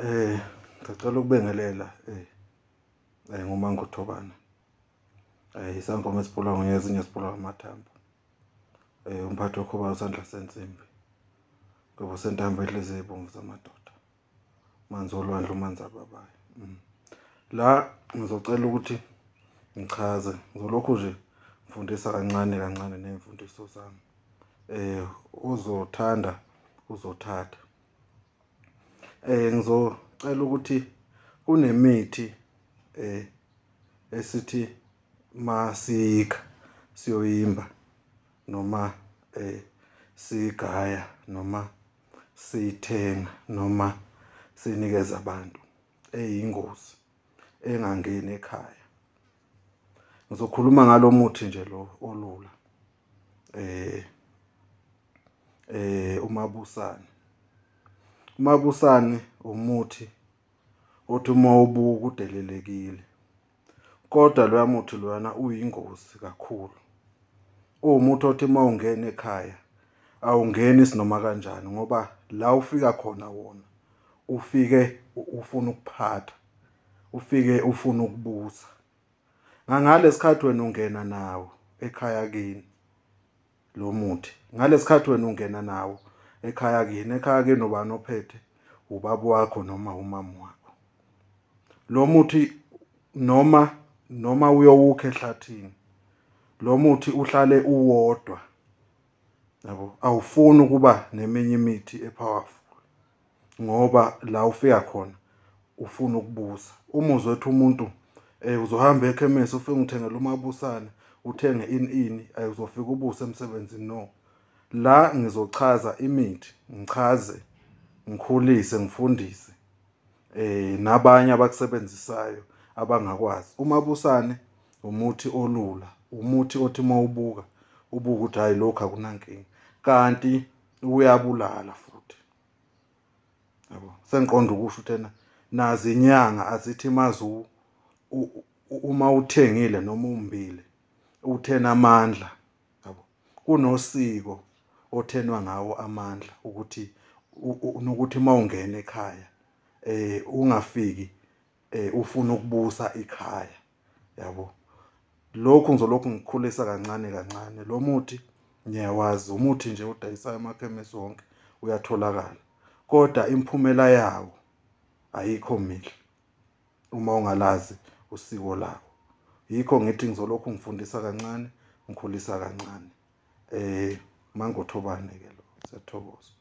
Ngicela ukubengelela nguMangothobana. Isangoma esipula ngonyezi ezinye sipula ngamathambo. Umphathi wokhuba usandla sensimbi. Ngoba sentambo ehlezi ibomvu zamadoda. Manzi olwandle umanzi ababayo. La ngizocela ukuthi ngichaze, ngizolokhu nje ngifundisa kancane kancane nemfundiso zami. Uzothanda uzothatha. Ngizocela ukuthi kunemithi esithi masiyikha siyoyimba noma sigaya noma sithenga noma sinikeza abantu eyingozi engangeni ekhaya. Ngizokhuluma ngalo muthi nje lo olula. Umabusane. Umabusane umuthi othi uma ubuka udelelekile. Kodwa loya muthi loyana uyingozi kakhulu. Uwumuthi othi uma ungena ekhaya awungeni isinoma kanjani ngoba la ufika khona wona ufike ufuna ukuphatha. Ufike ufuna ukubusa. Ngalesikhathi wena ungena nawo ekhaya kini lo muthi. Ngalesikhathi wena ungena nawo ekhaya kini. Ekhaya kini ubani ophethe? Ubaba wakho noma umama wakho. Lo muthi noma uyowukha ehlathini. Lo muthi uhlale uwodwa. Yabo, awufuni ukuba neminye imithi epowerful. Ngoba la ufika khona ufuna ukubusa. Uma uzwethi umuntu uzohamba ekhemesi ufike ngithengela umabusane, uthenge ini uzofika ubuse emsebenzini no. La ngizochaza imithi, ngichaze, ngikhulise, ngifundise nabanye abakusebenzisayo abangakwazi. Umabusane umuthi olula, umuthi othi mawubuka ukuthi hayi lokho akunankinga. Kanti uyabulala futhi. Yabo, sengiqonda ukusho uthena nazi inyanga azithi mazu uma uthengile noma umbile uthena amandla. Yabo, kunosiko othenwa ngawo amandla ukuthi ukuthi mawungena ekhaya ungafiki ufuna ukubusa ekhaya. Yabo, lokhu ngizolokhu ngikukhulisa kancane kancane. Lo muthi ngiyawazi umuthi nje udayisayo emakhemesi wonke uyatholakala. Kodwa imiphumela yawo ayikho mihle uma ungalazi usiko lawo. Yikho ngithi ngizolokhu ngifundisa kancane, ngikhulisa kancane. Mangothobane ke lo. Siyathokoza.